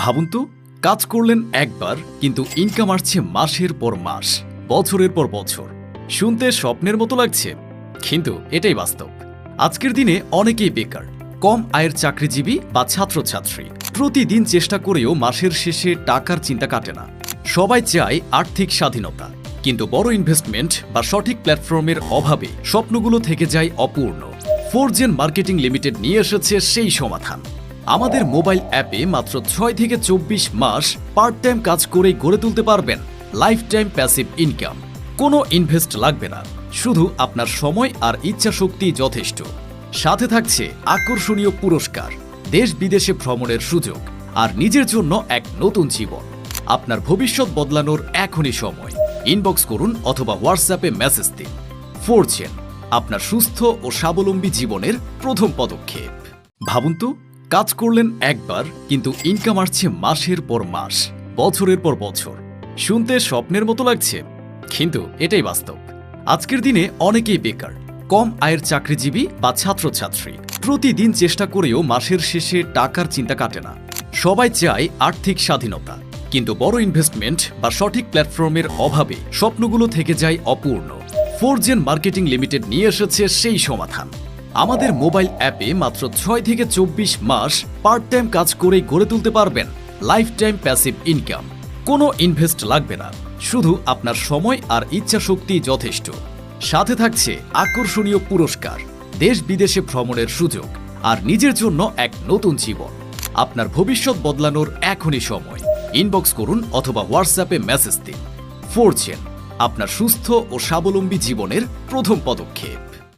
ভাবুন তো, কাজ করলেন একবার কিন্তু ইনকাম আসছে মাসের পর মাস, বছরের পর বছর। শুনতে স্বপ্নের মতো লাগছে, কিন্তু এটাই বাস্তব। আজকের দিনে অনেকেই বেকার, কম আয়ের চাকরিজীবী বা ছাত্রছাত্রী। প্রতিদিন চেষ্টা করেও মাসের শেষে টাকার চিন্তা কাটে না। সবাই চায় আর্থিক স্বাধীনতা, কিন্তু বড় ইনভেস্টমেন্ট বা সঠিক প্ল্যাটফর্মের অভাবে স্বপ্নগুলো থেকে যায় অপূর্ণ। ফোরজেন মার্কেটিং লিমিটেড নিয়ে এসেছে সেই সমাধান। আমাদের মোবাইল অ্যাপে মাত্র 6 থেকে 24 মাস পার্ট টাইম কাজ করেই গড়ে তুলতে পারবেন লাইফ টাইম প্যাসিভ ইনকাম। কোনো ইনভেস্ট লাগবে না, শুধু আপনার সময় আর ইচ্ছা শক্তি যথেষ্ট। সাথে থাকছে আকর্ষণীয় পুরস্কার, দেশ বিদেশে ভ্রমণের সুযোগ আর নিজের জন্য এক নতুন জীবন। আপনার ভবিষ্যৎ বদলানোর এখনই সময়। ইনবক্স করুন অথবা হোয়াটসঅ্যাপে মেসেজ দিন। ফোরজেন, আপনার সুস্থ ও স্বাবলম্বী জীবনের প্রথম পদক্ষেপ। ভাবুন তো, কাজ করলেন একবার কিন্তু ইনকাম আসছে মাসের পর মাস, বছরের পর বছর। শুনতে স্বপ্নের মতো লাগছে, কিন্তু এটাই বাস্তব। আজকের দিনে অনেকেই বেকার, কম আয়ের চাকরিজীবী বা ছাত্রছাত্রী। প্রতিদিন চেষ্টা করেও মাসের শেষে টাকার চিন্তা কাটে না। সবাই চায় আর্থিক স্বাধীনতা, কিন্তু বড় ইনভেস্টমেন্ট বা সঠিক প্ল্যাটফর্মের অভাবে স্বপ্নগুলো থেকে যায় অপূর্ণ। ফোরজেন মার্কেটিং লিমিটেড নিয়ে এসেছে সেই সমাধান। আমাদের মোবাইল অ্যাপে মাত্র 6 থেকে 24 মাস পার্ট টাইম কাজ করেই গড়ে তুলতে পারবেন লাইফ টাইম প্যাসিভ ইনকাম। কোনো ইনভেস্ট লাগবে না, শুধু আপনার সময় আর ইচ্ছা শক্তি যথেষ্ট। সাথে থাকছে আকর্ষণীয় পুরস্কার, দেশ বিদেশে ভ্রমণের সুযোগ আর নিজের জন্য এক নতুন জীবন। আপনার ভবিষ্যৎ বদলানোর এখনই সময়। ইনবক্স করুন অথবা হোয়াটসঅ্যাপে মেসেজ দিন। ফোরজেন, আপনার সুস্থ ও স্বাবলম্বী জীবনের প্রথম পদক্ষেপ।